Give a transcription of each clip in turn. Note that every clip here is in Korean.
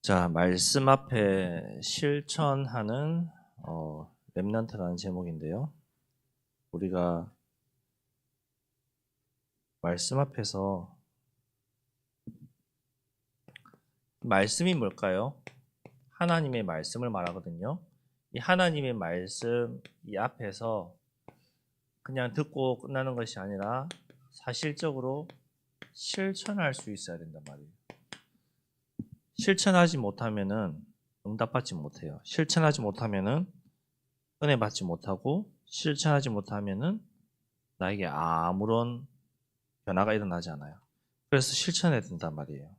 자, 말씀 앞에 실천하는 렘넌트라는 제목인데요. 우리가 말씀 앞에서 말씀이 뭘까요? 하나님의 말씀을 말하거든요. 이 하나님의 말씀 이 앞에서 그냥 듣고 끝나는 것이 아니라 사실적으로 실천할 수 있어야 된단 말이에요. 실천하지 못하면은 응답받지 못해요. 실천하지 못하면은 은혜 받지 못하고, 실천하지 못하면은 나에게 아무런 변화가 일어나지 않아요. 그래서 실천해야 된단 말이에요.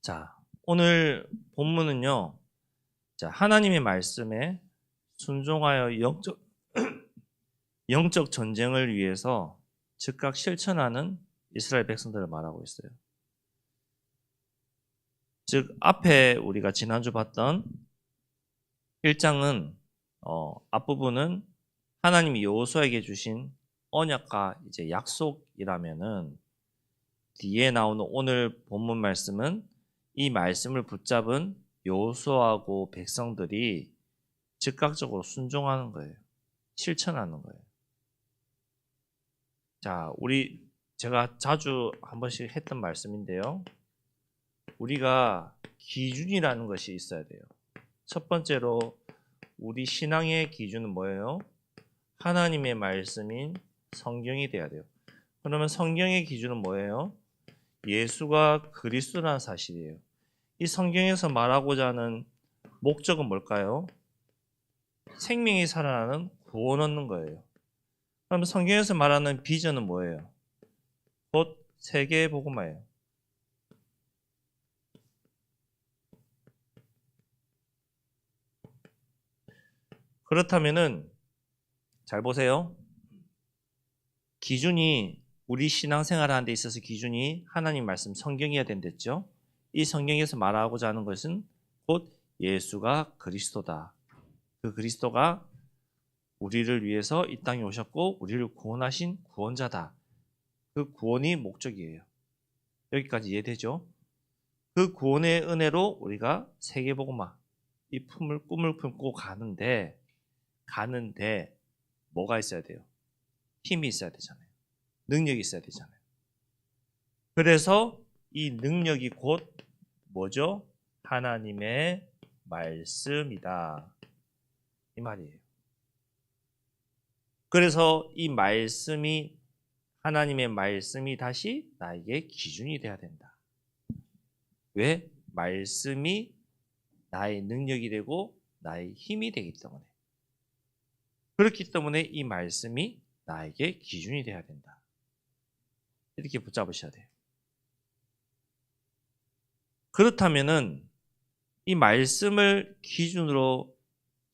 자, 오늘 본문은요. 자, 하나님의 말씀에 순종하여 영적 전쟁을 위해서 즉각 실천하는 이스라엘 백성들을 말하고 있어요. 즉 앞에 우리가 지난주 봤던 1장은 앞부분은 하나님이 여호수아에게 주신 언약과 이제 약속이라면은 뒤에 나오는 오늘 본문 말씀은 이 말씀을 붙잡은 여호수아하고 백성들이 즉각적으로 순종하는 거예요. 실천하는 거예요. 자, 제가 자주 한 번씩 했던 말씀인데요. 우리가 기준이라는 것이 있어야 돼요. 첫 번째로 우리 신앙의 기준은 뭐예요? 하나님의 말씀인 성경이 돼야 돼요. 그러면 성경의 기준은 뭐예요? 예수가 그리스도라는 사실이에요. 이 성경에서 말하고자 하는 목적은 뭘까요? 생명이 살아나는 구원 얻는 거예요. 그럼 성경에서 말하는 비전은 뭐예요? 곧 세계 복음화예요. 그렇다면은 잘 보세요. 기준이 우리 신앙생활 하는 데 있어서 기준이 하나님 말씀 성경이어야 된댔죠. 이 성경에서 말하고자 하는 것은 곧 예수가 그리스도다. 그 그리스도가 우리를 위해서 이 땅에 오셨고 우리를 구원하신 구원자다. 그 구원이 목적이에요. 여기까지 이해되죠? 그 구원의 은혜로 우리가 세계복음화 이 꿈을 품고 가는데 뭐가 있어야 돼요? 힘이 있어야 되잖아요. 능력이 있어야 되잖아요. 그래서 이 능력이 곧 뭐죠? 하나님의 말씀이다. 이 말이에요. 그래서 이 말씀이 하나님의 말씀이 다시 나에게 기준이 돼야 된다. 왜? 말씀이 나의 능력이 되고 나의 힘이 되기 때문에. 그렇기 때문에 이 말씀이 나에게 기준이 돼야 된다. 이렇게 붙잡으셔야 돼요. 그렇다면은 이 말씀을 기준으로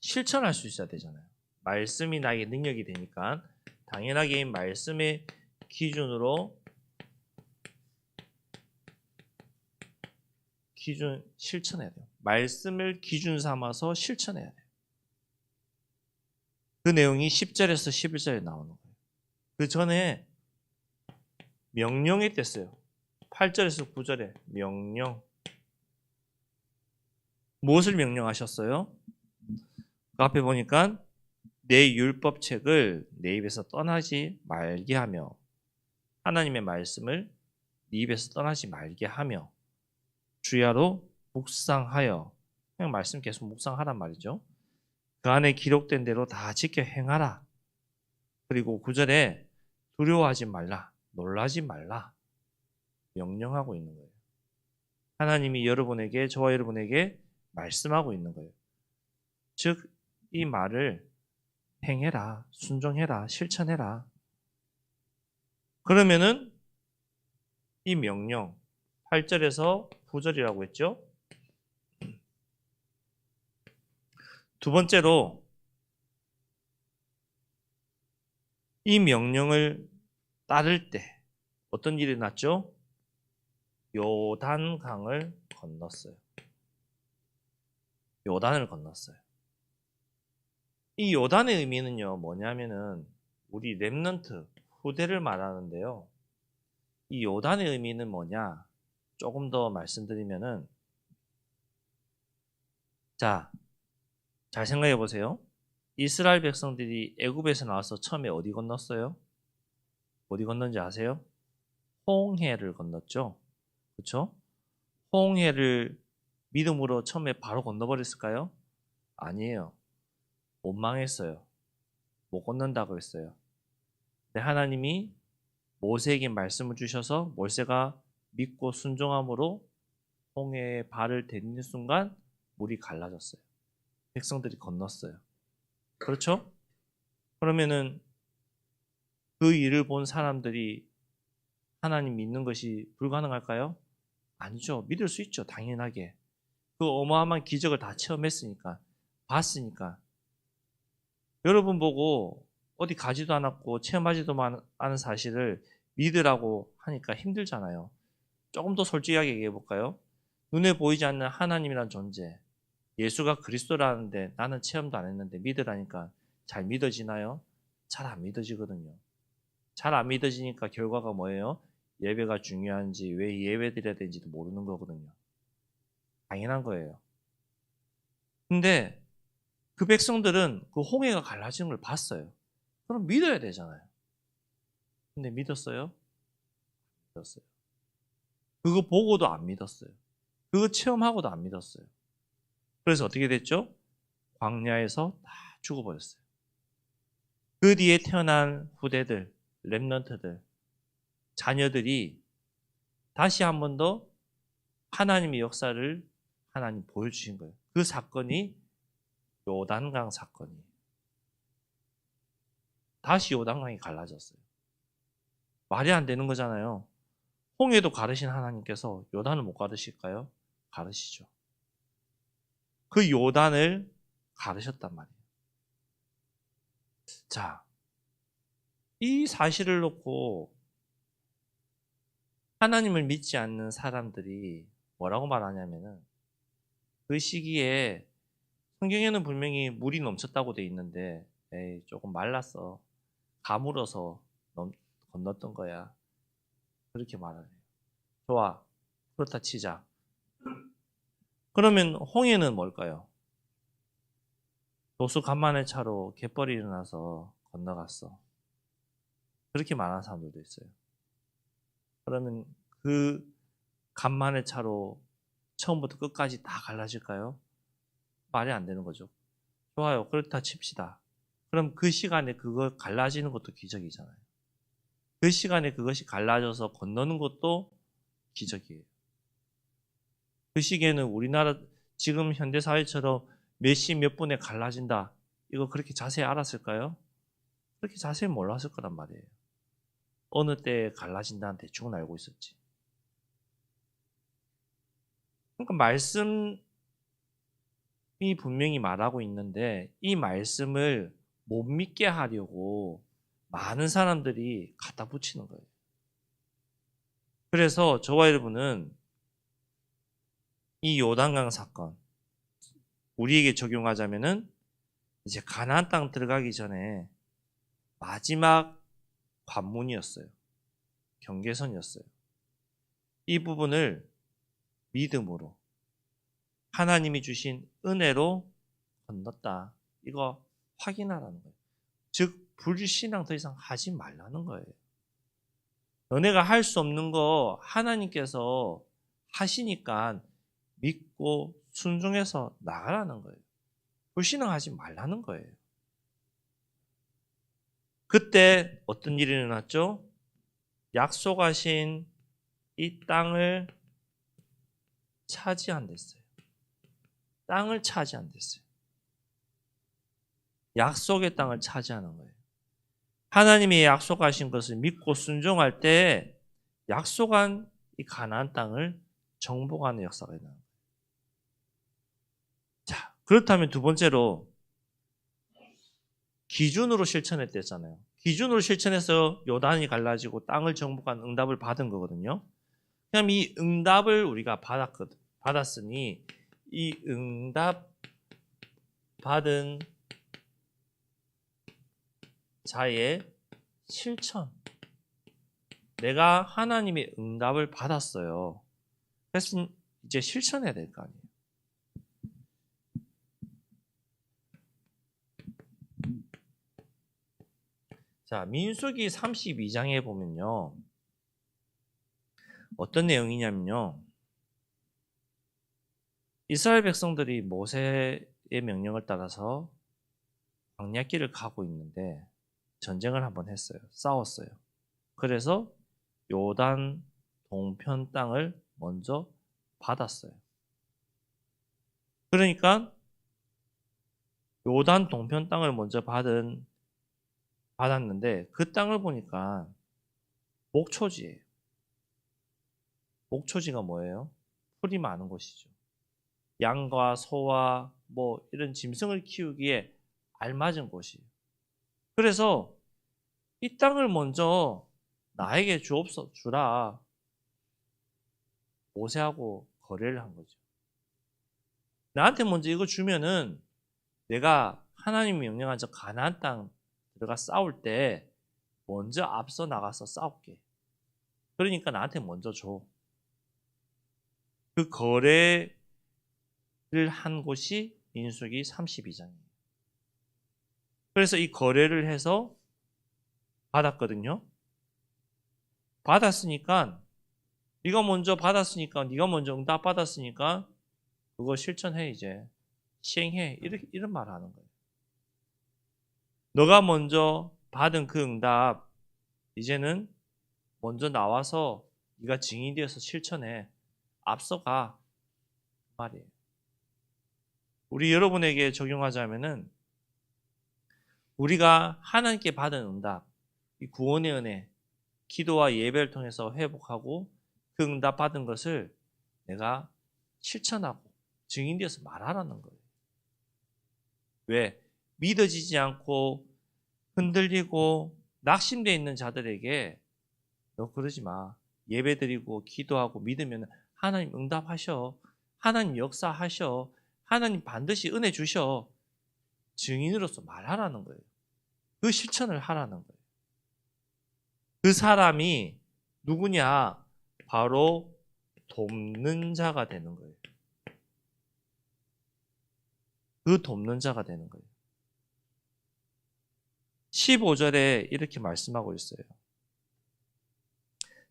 실천할 수 있어야 되잖아요. 말씀이 나에게 능력이 되니까 당연하게 이 말씀의 기준으로 실천해야 돼요. 말씀을 기준 삼아서 실천해야 돼요. 그 내용이 10절에서 11절에 나오는 거예요. 그 전에 명령에 뗐어요. 8절에서 9절에 명령. 무엇을 명령하셨어요? 그 앞에 보니까 내 율법책을 내 입에서 떠나지 말게 하며 하나님의 말씀을 네 입에서 떠나지 말게 하며 주야로 묵상하여 그냥 말씀 계속 묵상하란 말이죠. 그 안에 기록된 대로 다 지켜 행하라. 그리고 9절에 두려워하지 말라. 놀라지 말라. 명령하고 있는 거예요. 하나님이 저와 여러분에게 말씀하고 있는 거예요. 즉, 이 말을 행해라, 순종해라, 실천해라. 그러면은 이 명령, 8절에서 9절이라고 했죠? 두 번째로 이 명령을 따를 때 어떤 일이 났죠? 요단강을 건넜어요. 요단을 건넜어요. 이 요단의 의미는요, 뭐냐면은 우리 렘넌트 후대를 말하는데요. 이 요단의 의미는 뭐냐? 조금 더 말씀드리면은 자, 잘 생각해 보세요. 이스라엘 백성들이 애굽에서 나와서 처음에 어디 건넜어요? 어디 건넌지 아세요? 홍해를 건넜죠. 그렇죠? 홍해를 믿음으로 처음에 바로 건너버렸을까요? 아니에요. 원망했어요. 못 건넌다고 했어요. 근데 하나님이 모세에게 말씀을 주셔서 모세가 믿고 순종함으로 홍해에 발을 디디는 순간 물이 갈라졌어요. 백성들이 건넜어요. 그렇죠? 그러면은 그 일을 본 사람들이 하나님 믿는 것이 불가능할까요? 아니죠. 믿을 수 있죠. 당연하게. 그 어마어마한 기적을 다 체험했으니까, 봤으니까. 여러분 보고 어디 가지도 않았고 체험하지도 않은 사실을 믿으라고 하니까 힘들잖아요. 조금 더 솔직하게 얘기해 볼까요? 눈에 보이지 않는 하나님이란 존재, 예수가 그리스도라는데 나는 체험도 안 했는데 믿으라니까 잘 믿어지나요? 잘 안 믿어지거든요. 잘 안 믿어지니까 결과가 뭐예요? 예배가 중요한지 왜 예배 드려야 되는지도 모르는 거거든요. 당연한 거예요. 근데 그 백성들은 그 홍해가 갈라지는 걸 봤어요. 그럼 믿어야 되잖아요. 근데 믿었어요? 믿었어요. 그거 보고도 안 믿었어요. 그거 체험하고도 안 믿었어요. 그래서 어떻게 됐죠? 광야에서 다 죽어버렸어요. 그 뒤에 태어난 후대들, 렘넌트들, 자녀들이 다시 한 번 더 하나님의 역사를 하나님 보여주신 거예요. 그 사건이 요단강 사건이에요. 다시 요단강이 갈라졌어요. 말이 안 되는 거잖아요. 홍해도 가르신 하나님께서 요단을 못 가르실까요? 가르시죠. 그 요단을 가르셨단 말이에요. 자, 이 사실을 놓고 하나님을 믿지 않는 사람들이 뭐라고 말하냐면은 그 시기에 성경에는 분명히 물이 넘쳤다고 돼 있는데 에이 조금 말랐어. 가물어서 건넜던 거야. 그렇게 말하네요. 좋아. 그렇다 치자. 그러면 홍해는 뭘까요? 도수 간만의 차로 갯벌이 일어나서 건너갔어. 그렇게 말하는 사람들도 있어요. 그러면 그 간만의 차로 처음부터 끝까지 다 갈라질까요? 말이 안 되는 거죠. 좋아요. 그렇다 칩시다. 그럼 그 시간에 그거 갈라지는 것도 기적이잖아요. 그 시간에 그것이 갈라져서 건너는 것도 기적이에요. 그 시기에는 우리나라 지금 현대사회처럼 몇 시 몇 분에 갈라진다. 이거 그렇게 자세히 알았을까요? 그렇게 자세히 몰랐을 거란 말이에요. 어느 때에 갈라진다는 대충은 알고 있었지. 그러니까 말씀이 분명히 말하고 있는데 이 말씀을 못 믿게 하려고 많은 사람들이 갖다 붙이는 거예요. 그래서 저와 여러분은 이 요단강 사건 우리에게 적용하자면은 이제 가나안 땅 들어가기 전에 마지막 관문이었어요. 경계선이었어요. 이 부분을 믿음으로 하나님이 주신 은혜로 건넜다. 이거 확인하라는 거예요. 즉 불신앙 더 이상 하지 말라는 거예요. 너네가 할 수 없는 거 하나님께서 하시니까 믿고 순종해서 나가라는 거예요. 불신앙하지 말라는 거예요. 그때 어떤 일이 일어났죠? 약속하신 이 땅을 차지한댔어요. 땅을 차지한댔어요. 약속의 땅을 차지하는 거예요. 하나님이 약속하신 것을 믿고 순종할 때 약속한 이 가나안 땅을 정복하는 역사가 일어나는 거예요. 자, 그렇다면 두 번째로 기준으로 실천했댔잖아요. 기준으로 실천해서 요단이 갈라지고 땅을 정복한 응답을 받은 거거든요. 그럼 이 응답을 우리가 받았으니 이 응답 받은 자의 실천. 내가 하나님의 응답을 받았어요. 그래서 이제 실천해야 될 거 아니에요. 자, 민수기 32장에 보면요. 어떤 내용이냐면요. 이스라엘 백성들이 모세의 명령을 따라서 광야길을 가고 있는데 전쟁을 한번 했어요. 싸웠어요. 그래서 요단 동편 땅을 먼저 받았어요. 그러니까 요단 동편 땅을 먼저 받았는데 그 땅을 보니까 목초지예요. 목초지가 뭐예요? 풀이 많은 곳이죠. 양과 소와 뭐 이런 짐승을 키우기에 알맞은 곳이에요. 그래서 이 땅을 먼저 나에게 주라. 모세하고 거래를 한 거죠. 나한테 먼저 이거 주면은 내가 하나님이 명령한 저 가나안 땅 들어가 싸울 때 먼저 앞서 나가서 싸울게. 그러니까 나한테 먼저 줘. 그 거래를 한 곳이 민수기 32장이에요. 그래서 이 거래를 해서 받았거든요. 받았으니까 네가 먼저 받았으니까 네가 먼저 응답 받았으니까 그거 실천해 이제. 시행해. 이런 말 하는 거예요. 너가 먼저 받은 그 응답 이제는 먼저 나와서 네가 증인이 되어서 실천해. 앞서가. 그 말이에요. 우리 여러분에게 적용하자면은 우리가 하나님께 받은 응답, 이 구원의 은혜, 기도와 예배를 통해서 회복하고 그 응답 받은 것을 내가 실천하고 증인되어서 말하라는 거예요. 왜? 믿어지지 않고 흔들리고 낙심되어 있는 자들에게 너 그러지 마. 예배드리고 기도하고 믿으면 하나님 응답하셔. 하나님 역사하셔. 하나님 반드시 은혜 주셔. 증인으로서 말하라는 거예요. 그 실천을 하라는 거예요. 그 사람이 누구냐? 바로 돕는 자가 되는 거예요. 그 돕는 자가 되는 거예요. 15절에 이렇게 말씀하고 있어요.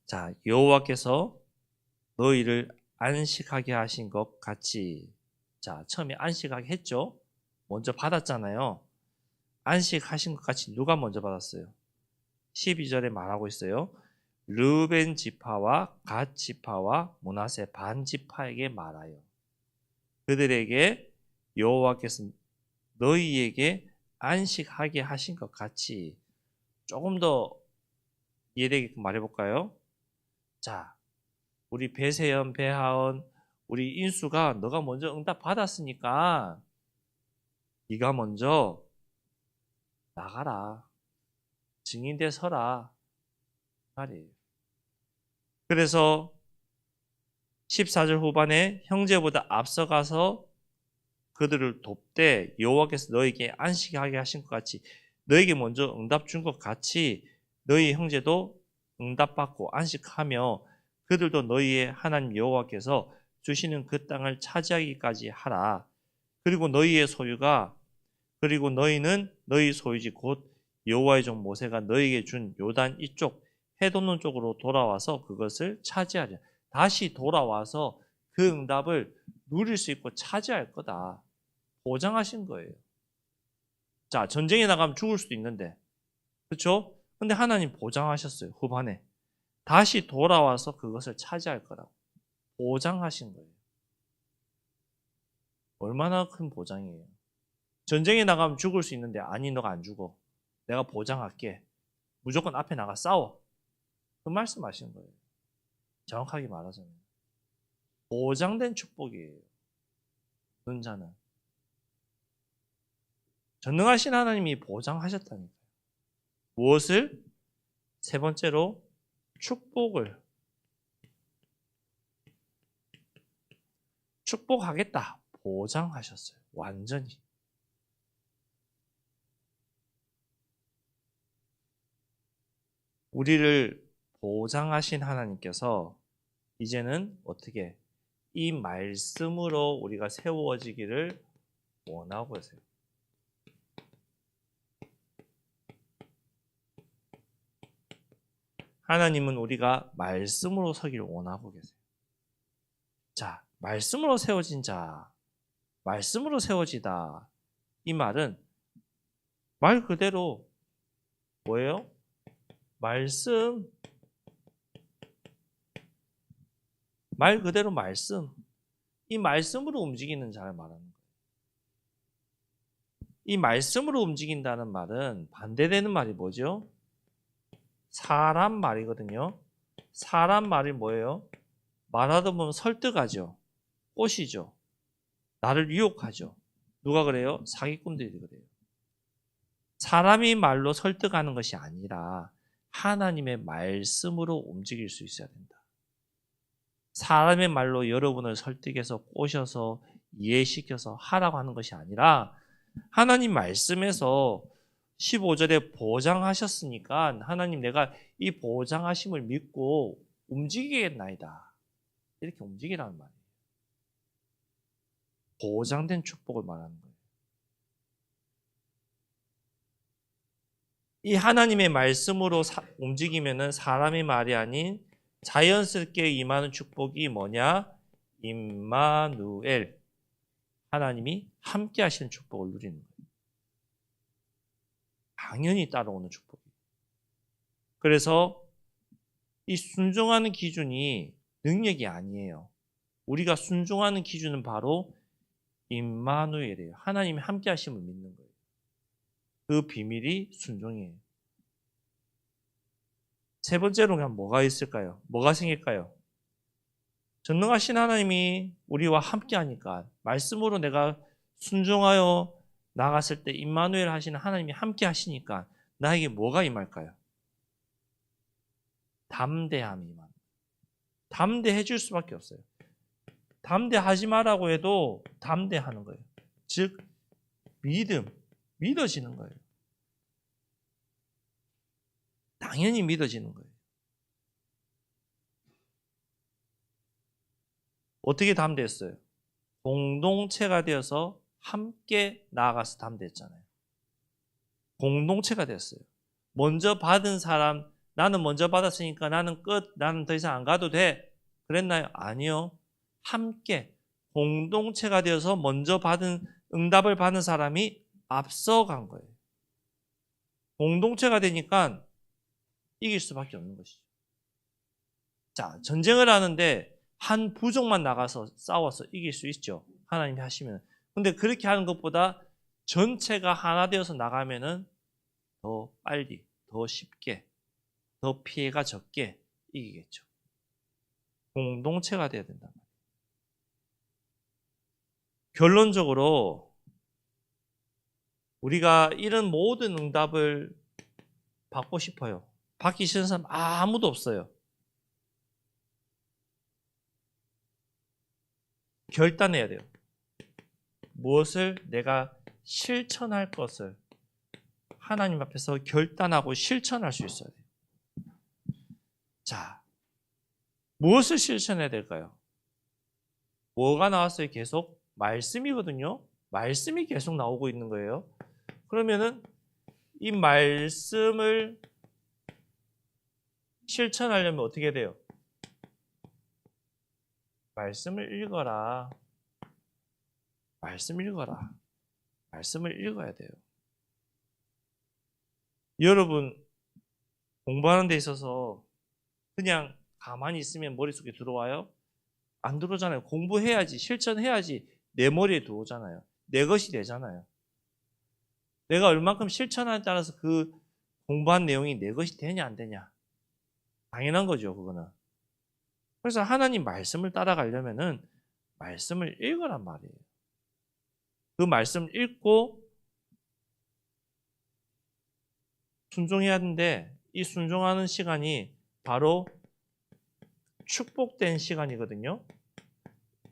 자, 여호와께서 너희를 안식하게 하신 것 같이. 자, 처음에 안식하게 했죠. 먼저 받았잖아요. 안식하신 것 같이 누가 먼저 받았어요? 12절에 말하고 있어요. 르벤 지파와 갓 지파와 므낫세 반 지파에게 말하여 그들에게 여호와께서 너희에게 안식하게 하신 것 같이. 조금 더 이해되게끔 말해볼까요? 자, 우리 배세연, 배하원, 우리 인수가 너가 먼저 응답 받았으니까 네가 먼저 나가라. 증인대 서라. 말이에요. 그래서 14절 후반에 형제보다 앞서가서 그들을 돕되 여호와께서 너에게 안식하게 하신 것 같이 너에게 먼저 응답 준 것 같이 너희 형제도 응답받고 안식하며 그들도 너희의 하나님 여호와께서 주시는 그 땅을 차지하기까지 하라. 그리고 너희는 너희 소유지 곧 여호와의 종 모세가 너희에게 준 요단 이쪽 해돋는 쪽으로 돌아와서 그것을 차지하려. 다시 돌아와서 그 응답을 누릴 수 있고 차지할 거다. 보장하신 거예요. 자, 전쟁에 나가면 죽을 수도 있는데, 그렇죠? 근데 하나님 보장하셨어요. 후반에 다시 돌아와서 그것을 차지할 거라고 보장하신 거예요. 얼마나 큰 보장이에요. 전쟁에 나가면 죽을 수 있는데, 아니 너가 안 죽어. 내가 보장할게. 무조건 앞에 나가 싸워. 그 말씀하신 거예요. 정확하게 말하자면 보장된 축복이에요. 그런 자는 전능하신 하나님이 보장하셨다니까요. 무엇을? 세 번째로 축복하겠다. 보장하셨어요. 완전히. 우리를 보장하신 하나님께서 이제는 어떻게 이 말씀으로 우리가 세워지기를 원하고 계세요. 하나님은 우리가 말씀으로 서기를 원하고 계세요. 자, 말씀으로 세워진 자, 말씀으로 세워지다. 이 말은 말 그대로 뭐예요? 말씀. 말 그대로 말씀. 이 말씀으로 움직이는 자를 말하는 거예요. 이 말씀으로 움직인다는 말은 반대되는 말이 뭐죠? 사람 말이거든요. 사람 말이 뭐예요? 말하다 보면 설득하죠. 꼬시죠. 나를 유혹하죠. 누가 그래요? 사기꾼들이 그래요. 사람이 말로 설득하는 것이 아니라 하나님의 말씀으로 움직일 수 있어야 된다. 사람의 말로 여러분을 설득해서 꼬셔서 이해시켜서 하라고 하는 것이 아니라 하나님 말씀에서 15절에 보장하셨으니까 하나님 내가 이 보장하심을 믿고 움직이겠나이다. 이렇게 움직이라는 말이에요. 보장된 축복을 말하는 거예요. 이 하나님의 말씀으로 움직이면은 사람의 말이 아닌 자연스럽게 임하는 축복이 뭐냐? 임마누엘. 하나님이 함께 하시는 축복을 누리는 거예요. 당연히 따라오는 축복이에요. 그래서 이 순종하는 기준이 능력이 아니에요. 우리가 순종하는 기준은 바로 임마누엘이에요. 하나님이 함께 하심을 믿는 거예요. 그 비밀이 순종이에요. 세 번째로 그냥 뭐가 있을까요? 뭐가 생길까요? 전능하신 하나님이 우리와 함께 하니까 말씀으로 내가 순종하여 나갔을 때 임마누엘 하시는 하나님이 함께 하시니까 나에게 뭐가 임할까요? 담대함이 임합니다. 담대해 줄 수밖에 없어요. 담대하지 마라고 해도 담대하는 거예요. 즉 믿어지는 거예요. 당연히 믿어지는 거예요. 어떻게 담대했어요? 공동체가 되어서 함께 나아가서 담대했잖아요. 공동체가 됐어요. 먼저 받은 사람, 나는 먼저 받았으니까 나는 끝, 나는 더 이상 안 가도 돼. 그랬나요? 아니요. 함께 공동체가 되어서 먼저 받은 응답을 받은 사람이 앞서간 거예요. 공동체가 되니까 이길 수밖에 없는 것이죠. 자, 전쟁을 하는데 한 부족만 나가서 싸워서 이길 수 있죠. 하나님이 하시면. 근데 그렇게 하는 것보다 전체가 하나 되어서 나가면은 더 빨리, 더 쉽게, 더 피해가 적게 이기겠죠. 공동체가 돼야 된다. 결론적으로 우리가 이런 모든 응답을 받고 싶어요. 받기 싫은 사람 아무도 없어요. 결단해야 돼요. 무엇을 내가 실천할 것을 하나님 앞에서 결단하고 실천할 수 있어야 돼요. 자, 무엇을 실천해야 될까요? 뭐가 나왔어요? 계속 말씀이거든요. 말씀이 계속 나오고 있는 거예요. 그러면은 이 말씀을 실천하려면 어떻게 돼요? 말씀을 읽어라. 말씀 읽어라. 말씀을 읽어야 돼요. 여러분 공부하는 데 있어서 그냥 가만히 있으면 머릿속에 들어와요? 안 들어오잖아요. 공부해야지, 실천해야지 내 머리에 들어오잖아요. 내 것이 되잖아요. 내가 얼만큼 실천하냐에 따라서 그 공부한 내용이 내 것이 되냐 안 되냐. 당연한 거죠, 그거는. 그래서 하나님 말씀을 따라가려면은 말씀을 읽으란 말이에요. 그 말씀을 읽고 순종해야 하는데 이 순종하는 시간이 바로 축복된 시간이거든요.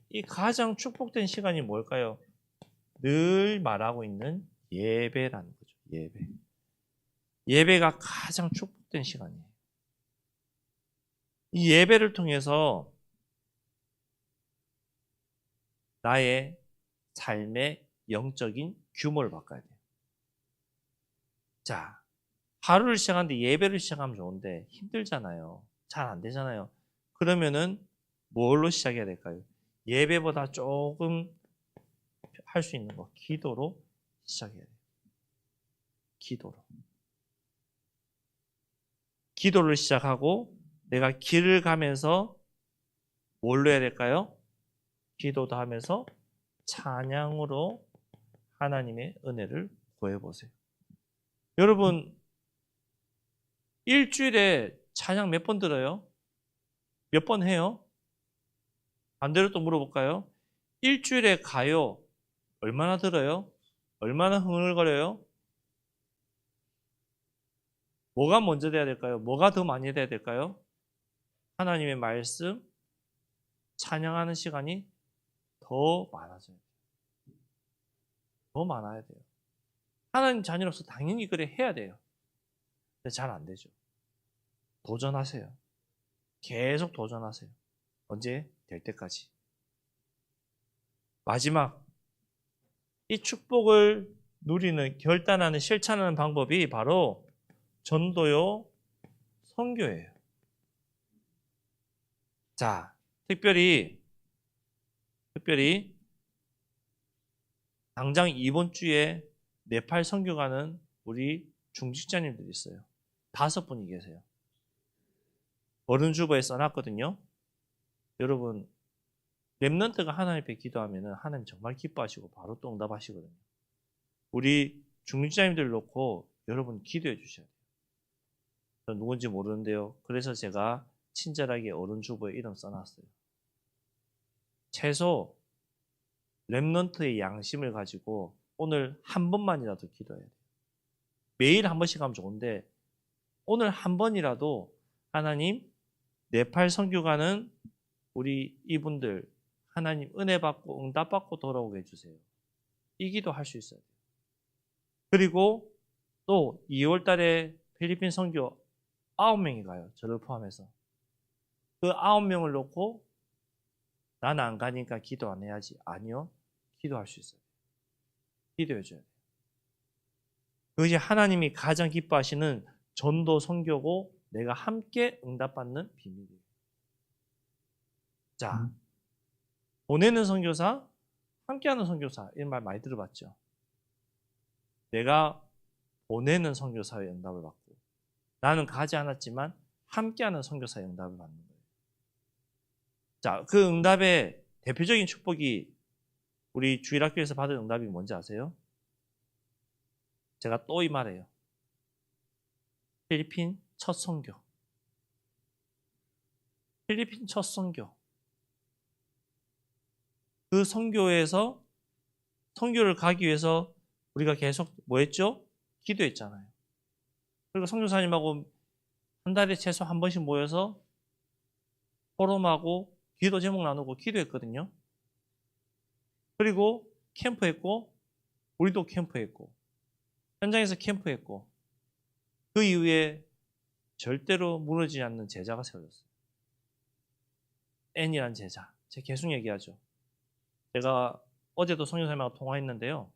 이 가장 축복된 시간이 뭘까요? 늘 말하고 있는 예배라는 거죠. 예배. 예배가 가장 축복된 시간이에요. 이 예배를 통해서 나의 삶의 영적인 규모를 바꿔야 돼요. 자, 하루를 시작하는데 예배를 시작하면 좋은데 힘들잖아요. 잘 안 되잖아요. 그러면은 뭘로 시작해야 될까요? 예배보다 조금 할 수 있는 거, 기도로 시작해야 돼요. 기도로. 기도를 시작하고 내가 길을 가면서 뭘로 해야 될까요? 기도도 하면서 찬양으로 하나님의 은혜를 구해보세요. 여러분, 일주일에 찬양 몇 번 들어요? 몇 번 해요? 반대로 또 물어볼까요? 일주일에 가요 얼마나 들어요? 얼마나 흥얼거려요? 뭐가 먼저 돼야 될까요? 뭐가 더 많이 돼야 될까요? 하나님의 말씀, 찬양하는 시간이 더 많아져야 돼요. 더 많아야 돼요. 하나님 자녀로서 당연히 그래 해야 돼요. 근데 잘 안 되죠. 도전하세요. 계속 도전하세요. 언제? 될 때까지. 마지막, 이 축복을 누리는, 결단하는, 실천하는 방법이 바로 전도요, 선교예요. 자, 특별히 당장 이번 주에 네팔 선교 가는 우리 중직자님들이 있어요. 5분이 계세요. 어른주보에 써놨거든요. 여러분, 렘넌트가 하나님 앞에 기도하면 하나님 정말 기뻐하시고 바로 또 응답하시거든요. 우리 중직자님들 놓고 여러분 기도해 주셔야 돼요. 저 누군지 모르는데요. 그래서 제가 친절하게 어른주보에 이름 써놨어요. 최소 렘넌트의 양심을 가지고 오늘 한 번만이라도 기도해야 돼요. 매일 한 번씩 하면 좋은데 오늘 한 번이라도 하나님 네팔 선교 가는 우리 이분들 하나님 은혜 받고 응답 받고 돌아오게 해주세요. 이 기도 할 수 있어야 돼요. 그리고 또 2월 달에 필리핀 선교 9명이 가요. 저를 포함해서. 그 9명을 놓고 나는 안 가니까 기도 안 해야지. 아니요. 기도할 수 있어요. 기도해 줘야 돼요. 그것이 하나님이 가장 기뻐하시는 전도 선교고 내가 함께 응답받는 비밀이에요. 자, 보내는 선교사, 함께하는 선교사 이런 말 많이 들어봤죠. 내가 보내는 선교사의 응답을 받고 나는 가지 않았지만 함께하는 선교사의 응답을 받는 거예요. 자, 그 응답의 대표적인 축복이 우리 주일학교에서 받은 응답이 뭔지 아세요? 제가 또 이 말해요. 필리핀 첫 선교. 필리핀 첫 선교. 그 선교에서 선교를 가기 위해서 우리가 계속 뭐 했죠? 기도했잖아요. 그리고 선교사님하고 한 달에 최소 한 번씩 모여서 포럼하고 기도 제목 나누고 기도했거든요. 그리고 캠프했고 우리도 캠프했고 현장에서 캠프했고 그 이후에 절대로 무너지지 않는 제자가 세워졌어요. N이라는 제자. 제가 계속 얘기하죠. 제가 어제도 성교사님하고 통화했는데요.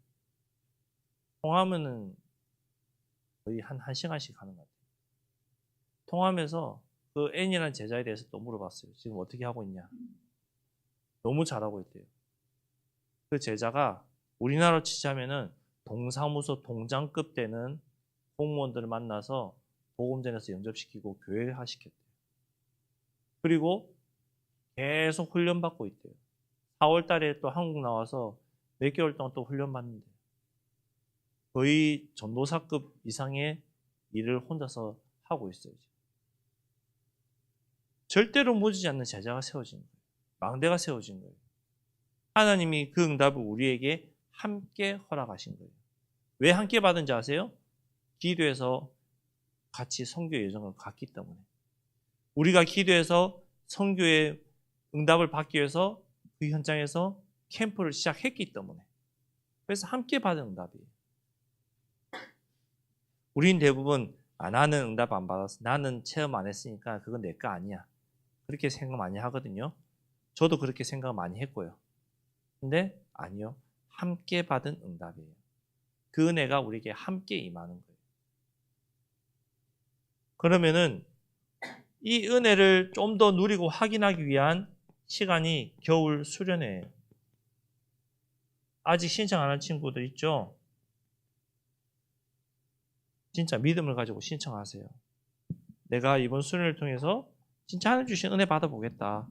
통화하면은 거의 한 1시간씩 하는 것 같아요. 통화하면서 그 N이라는 제자에 대해서 또 물어봤어요. 지금 어떻게 하고 있냐. 너무 잘하고 있대요. 그 제자가 우리나라로 치자면은 동사무소 동장급 되는 공무원들을 만나서 복음전에서 영접시키고 교회화시켰대요. 그리고 계속 훈련받고 있대요. 4월 달에 또 한국 나와서 몇 개월 동안 또 훈련받는데 거의 전도사급 이상의 일을 혼자서 하고 있어요. 절대로 무너지지 않는 제자가 세워진 거예요. 망대가 세워진 거예요. 하나님이 그 응답을 우리에게 함께 허락하신 거예요. 왜 함께 받은지 아세요? 기도해서 같이 선교 여정을 갔기 때문에. 우리가 기도해서 선교의 응답을 받기 위해서 그 현장에서 캠프를 시작했기 때문에. 그래서 함께 받은 응답이에요. 우린 대부분 나는 응답 안 받았어. 나는 체험 안 했으니까 그건 내 거 아니야. 그렇게 생각 많이 하거든요. 저도 그렇게 생각 많이 했고요. 근데 아니요. 함께 받은 응답이에요. 그 은혜가 우리에게 함께 임하는 거예요. 그러면은 이 은혜를 좀 더 누리고 확인하기 위한 시간이 겨울 수련회예요. 아직 신청 안 한 친구들 있죠? 진짜 믿음을 가지고 신청하세요. 내가 이번 수련회를 통해서 진짜 하나님 주신 은혜 받아보겠다.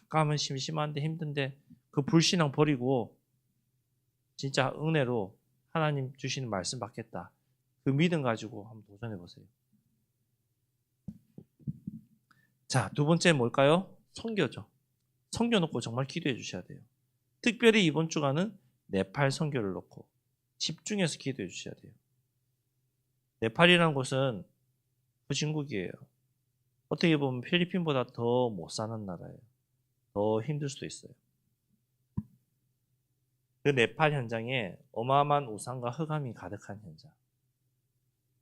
가면 심심한데 힘든데 그 불신앙 버리고 진짜 은혜로 하나님 주시는 말씀 받겠다. 그 믿음 가지고 한번 도전해 보세요. 자, 두 번째 뭘까요? 선교죠. 선교 놓고 정말 기도해 주셔야 돼요. 특별히 이번 주간은 네팔 선교를 놓고 집중해서 기도해 주셔야 돼요. 네팔이라는 곳은 후진국이에요. 어떻게 보면 필리핀보다 더 못 사는 나라예요. 더 힘들 수도 있어요. 그 네팔 현장에 어마어마한 우상과 흑암이 가득한 현장.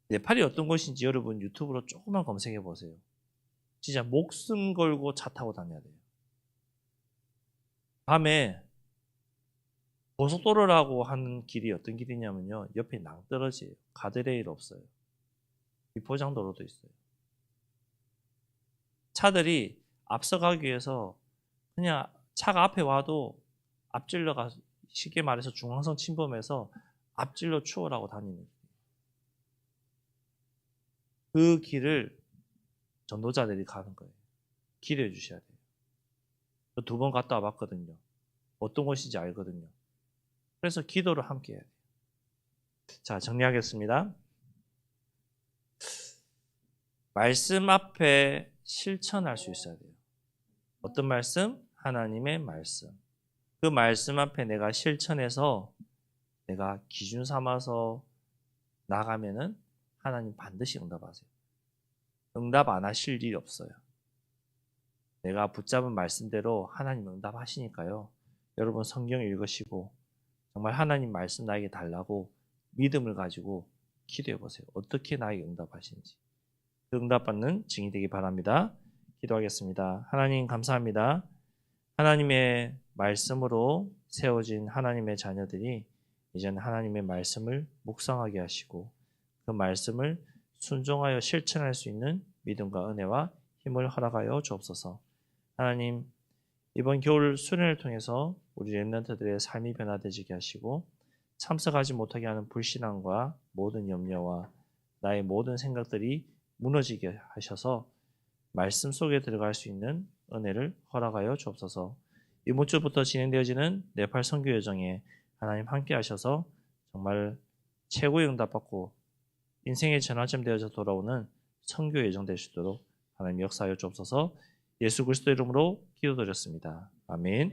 네팔이 어떤 곳인지 여러분 유튜브로 조금만 검색해 보세요. 진짜 목숨 걸고 차 타고 다녀야 돼요. 밤에 고속도로라고 하는 길이 어떤 길이냐면요. 옆에 낭떠러지예요. 가드레일 없어요. 비포장도로도 있어요. 차들이 앞서가기 위해서 그냥 차가 앞에 와도 앞질러가 쉽게 말해서 중앙선 침범해서 앞질러 추월하고 다니는 그 길을 전도자들이 가는 거예요. 기도해 주셔야 돼요. 저 2번 갔다 와봤거든요. 어떤 곳인지 알거든요. 그래서 기도를 함께 해야 돼요. 자, 정리하겠습니다. 말씀 앞에 실천할 수 있어야 돼요. 어떤 말씀? 하나님의 말씀. 그 말씀 앞에 내가 실천해서 내가 기준 삼아서 나가면은 하나님 반드시 응답하세요. 응답 안 하실 일이 없어요. 내가 붙잡은 말씀대로 하나님 응답하시니까요. 여러분 성경 읽으시고 정말 하나님 말씀 나에게 달라고 믿음을 가지고 기도해 보세요. 어떻게 나에게 응답하시는지. 그 응답받는 증인이 되기 바랍니다. 기도하겠습니다. 하나님 감사합니다. 하나님의 말씀으로 세워진 하나님의 자녀들이 이제는 하나님의 말씀을 묵상하게 하시고 그 말씀을 순종하여 실천할 수 있는 믿음과 은혜와 힘을 허락하여 주옵소서. 하나님, 이번 겨울 수련을 통해서 우리 렘넌트들의 삶이 변화되게 하시고 참석하지 못하게 하는 불신앙과 모든 염려와 나의 모든 생각들이 무너지게 하셔서 말씀 속에 들어갈 수 있는 은혜를 허락하여 주옵소서. 이번 주부터 진행되어지는 네팔 선교 여정에 하나님 함께 하셔서 정말 최고의 응답받고 인생의 전환점 되어서 돌아오는 선교 여정 될 수 있도록 하나님 역사하여 주옵소서. 예수 그리스도 이름으로 기도드렸습니다. 아멘.